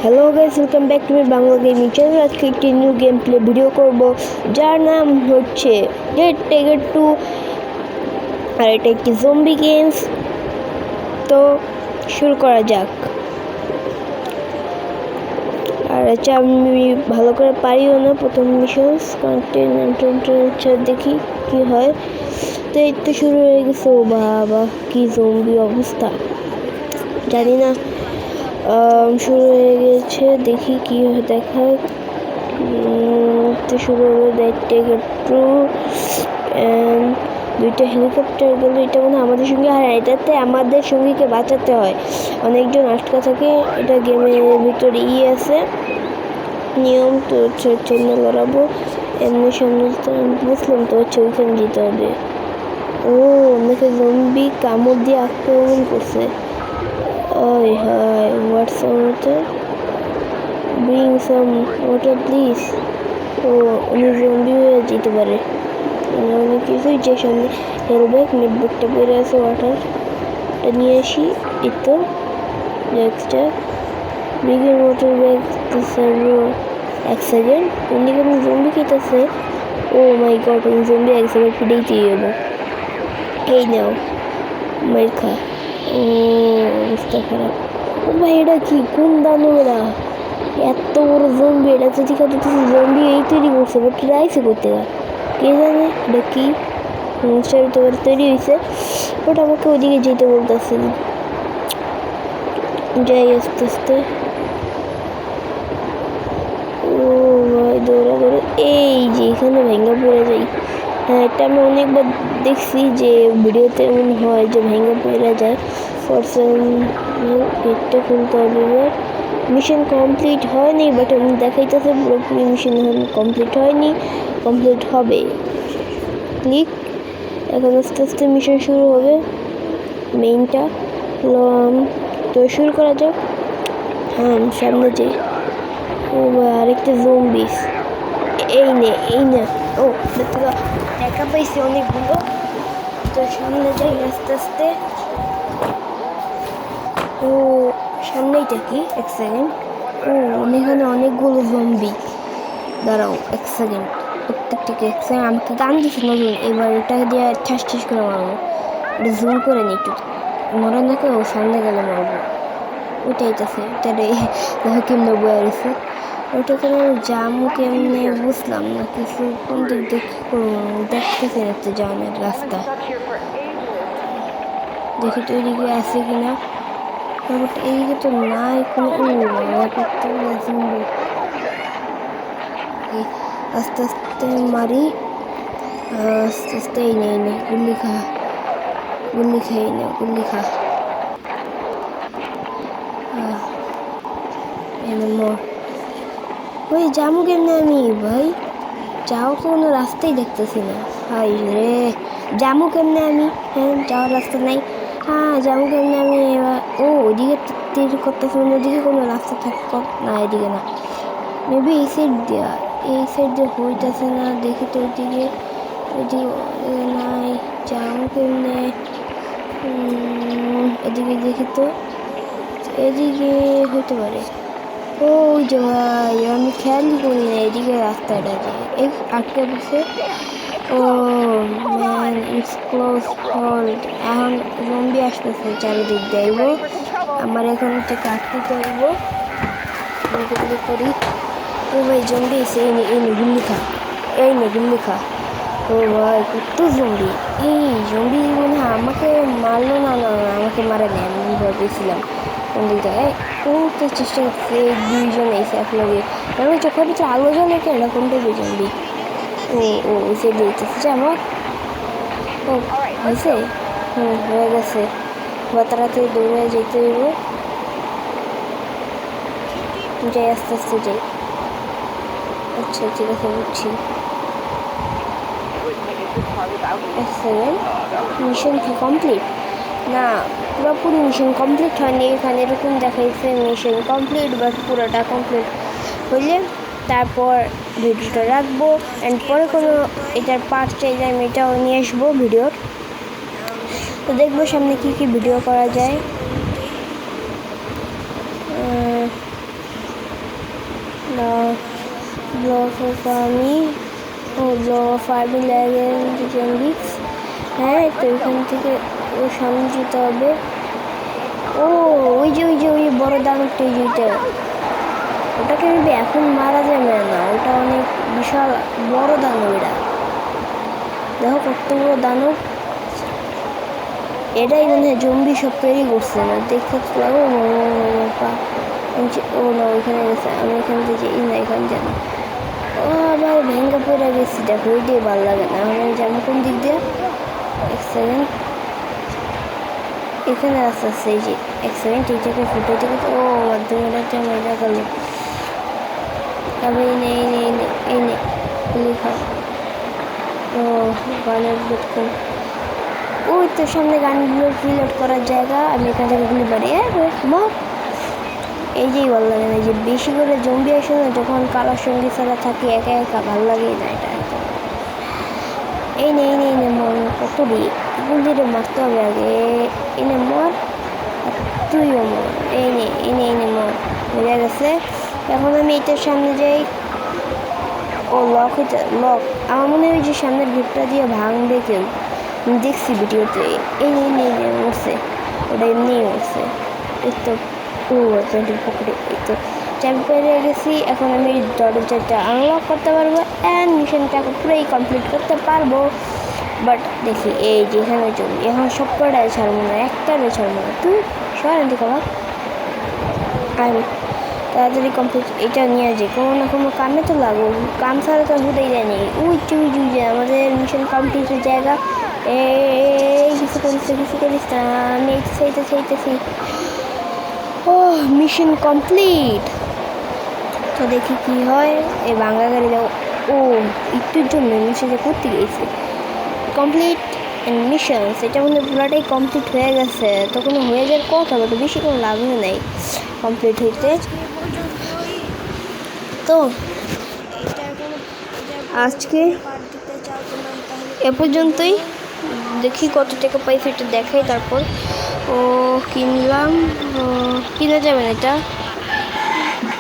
Hello guys, welcome back to my Bangla gaming channel. আজকে একটি new game play video করব, যার নাম হচ্ছে ডেড টেকার 2, আর এটা একটি জম্বি গেমস। তো শুরু করা যাক। আর আচ্ছা, আমি ভালো করে পারিও না প্রথম মিশনস কন্টেন্ট, দেখি কি হয়। তো এই তো শুরু হয়ে গেছে। ও বাবা, কি জম্বি অবস্থা, জানি না। শুরু হয়ে গেছে, দেখি কি দেখায়। তো শুরু হলো ডেড টেকার 2 অ্যান্ড দুইটা হেলিকপ্টার গেল। এটা মনে হয় আমাদের সঙ্গে, আর এটাতে আমাদের সঙ্গীকে বাঁচাতে হয়, অনেকজন আটকা থাকে। এটা গেমের ভিতরে আছে নিয়ম, তো হচ্ছে লড়াবো। এমনি সামনে বুঝলাম, তো হচ্ছে ওইখানে যেতে হবে। ও, আমাকে জম্বি কামড় দিয়ে আক্রমণ করছে। ওই hi, what's water, bring some water please. ও, উনি জম্বি হয়ে যেতে পারে। অনেক কিছুই, যে সামনে হেলব্যাগ নেটব্যাগটা বেড়ে আছে, ওয়াটারটা নিয়ে আসি। এই তো ব্যাগটা, ব্রিগের ওয়াটার ব্যাগ সার্ভো। এক সেকেন্ড, উনি কেন জম্বি খেতেছে? ও মাই গড, উনি জম্বি এক সেকেন্ড ফিরেই দিয়ে গেল। এই নাও, মাইর খা। ও, অবস্থা খারাপ। ও ভাই, এটা কি, কোন দানবেরা এত বড় জম্বি? এটা যদি জম্বি এই তৈরি করছে, বাট রাইসে করতে কে জানে এটা কি মনস্টার তোমার তৈরি হয়েছে। বাট আমাকে ওইদিকে যেতে বলতেছে, যাই আস্তে আস্তে। ও ভাই, দৌড়া দৌড়ে, এই যে এখানে ভেঙে পড়ে যাই। হ্যাঁ, এটা আমি অনেকবার দেখছি যে ভিডিওতে এমন হয় যে ভেঙে পড়ে যায়। গেটটা খুলতে হবে। এবার মিশন কমপ্লিট হয়নি, বাট আমি দেখাইতেছে পুরোপুরি মিশন কমপ্লিট হয়নি, কমপ্লিট হবে। ক্লিক। এখন আস্তে আস্তে মিশন শুরু হবে, মেইনটা। তো শুরু করা যাক। হ্যাঁ, সামনে যাই। ও ভাই, আরেকটা জম্বিস। এই না। ও, দেখা পাইছি অনেকগুলো। তো সামনে যাই আস্তে আস্তে। ও, সামনেইটা কি? এক সেকেন্ড। ও, এখানে অনেকগুলো জম্বি। দাঁড়াও এক সেকেন্ড, প্রত্যেকটাকে এক সেকেন্ড। আমাকে গান দিচ্ছে নতুন, এবার এটা দিয়ে ঠাস ঠাস করে মারবো। এটা জুম করে নি একটু, মরা না কেউ, সামনে গেলে মারবো। ওইটাই আছে, তাহলে দেখো কেমনে বয়ে রয়েছে। ওটাতে জামু কেমনে বুঝলাম না কিছু। কোন দিক দেখি দেখতেছি না তো জামের রাস্তা। দেখি তো ওইদিকে আছে কিনা। এইদিকে তো নাই কোনো। আস্তে আস্তে মারি, আস্তে আস্তে। এই নেই গুল্লি খা, গুল্লি খাই না, গুল্লি খা। ওই জামু কেমনে আমি? ভাই, যাও তো কোনো রাস্তাই দেখতেছি না। হাই রে, জামু কেমনে আমি? হ্যাঁ, যাওয়ার রাস্তা নাই। হ্যাঁ, জামু কেমনে আমি এবার? ও, ওইদিকে তীর করতেছে, ওদিকে কোনো রাস্তা থাকতো না, এদিকে না। মেবি এই সাইড দিয়ে হইতেছে না। দেখি তো ওইদিকে নাই। জামু কেমনে? এদিকে দেখি তো, এদিকে হইতে পারে। ওই যে ভাই, আমি খেয়ালই করি না এদিকে রাস্তাটা যে আটকে বসে। ও ম্যান, ইটস ক্লোজ হোল্ড। এখন জম্বি আসতেছে চারিদিক দেব, আমার এখান থেকে আটকে দেব করি। ও ভাই, জম্বি এসে এই নে গুল্লি খা, এই নে গুল্লি খা। ও ভাই, কত জম্বি! এই জম্বি মনে হয় আমাকে মারলো না, আমাকে মারা নেয়, আমি ভয় পেয়েছিলাম। কোন দিক জায়গায় ও তো চেষ্টা করছে, দুইজন এসে একলগে। আমি চোখের ভিতরে আলো জ্বলে কেন, এরকম টাইপের জম্বি। ও ও সে দিতেছে আমার। ও হয়েছে, হয়ে গেছে। বা তাড়াতাড়ি দৌড়ে যেতে হইব। যাই, আস্তে আস্তে যাই। আচ্ছা, ঠিক আছে, বুঝছি। এক সেকেন্ড, মিশন কি কমপ্লিট? না, পুরোপুরি মিশন কমপ্লিট হয়নি। এখানে এরকম দেখাইছে মিশন কমপ্লিট, বাট পুরোটা কমপ্লিট হইলে তারপর ভিডিওটা রাখবো। অ্যান্ড পরে কোনো এটার পার্ট চাইলে আমি এটাও নিয়ে আসবো ভিডিওর। তো দেখবো সামনে কী কী ভিডিও করা যায়। ব্লক অফ আর্মি ও ব্লক অফ আর্মি জম্বিস। হ্যাঁ, তো এখান থেকে ও সামনে যেতে হবে। ও ওই যে বড় দানবটা, ওটাকে আমি এখন মারা যাবে না, ওটা অনেক বিশাল বড় দানব। এটা দেখো কত বড় দানব। এটাই মনে হয় জম্বি সব তৈরি করছে না, দেখতে লাগো। ও না, ওইখানে গেছে, আমি এখান থেকে না, এখানে যাই। ও আবার ভেঙ্গা পড়ে গেছি, দেখো ওই দিয়ে ভালো লাগে না। আমি যাবো কোন দিক দিয়ে? এক সেকেন্ড, এখানে আস্তে আস্তে এই যে এক সেকেন্ড, এইটাকে ফুটে থেকে ও মাধ্যমে মজা করলো। তবে এই নে লেখা। ও গানের বুটকম, ওই তো সামনে গানগুলো রিলোড করার জায়গা। আমি এখান থেকে গুলি পারি। এই যেই ভালো লাগে না, যে বেশি করে জম্বি আসে না যখন কালার সঙ্গী ছাড়া থাকে, একা একা ভালো লাগেই না। এটা এই নে মর, কত গুলি রে মারতে হবে আগে। এনে মর, তুইও মর। এই নে মর, বোঝা গেছে। এখন আমি এটার সামনে যাই। ও লক লক, আমার মনে হয় যে সামনের গেটটা দিয়ে ভাঙবে কেউ, দেখছি ভিডিওতে। এই মরছে, ওটা এমনি মরছে। এই তো পকেটে, এই তো চাবি পেয়ে গেছি। এখন আমি দরজাটা আনলক করতে পারবো অ্যান্ড মিশনটা পুরোই কমপ্লিট করতে পারবো। বাট দেখি এই যে এখানে চলি, এখন সব কটাই ছাড়বো না, একটারও ছাড়বো না। তুই সরেন দিকে বাবা, আর তাড়াতাড়ি কমপ্লিট এটা নিয়ে যাই, কোনো না কোনো কামে তো লাগো। কাম ছাড়া তো হুদেই যায়নি। উই যে আমাদের মিশন কমপ্লিটের জায়গা। এই কিছু করিস না, আমি চাইতেছি। ও মিশন কমপ্লিট। তো দেখি কি হয়। এই বাংলা গাড়ি যাও। ও একটুর জন্য মিশন করতে গেছি। কমপ্লিট মিশন, সেটা মধ্যে পুরাটাই কমপ্লিট হয়ে গেছে। তো কোনো হয়ে যাওয়ার কথা, বাট বেশি কোনো লাভও নেই কমপ্লিট হইতে। তো আজকে এ পর্যন্তই। দেখি কত টাকা পাই সেটা দেখাই, তারপর ও কিনলাম। কিনা যাবে না এটা।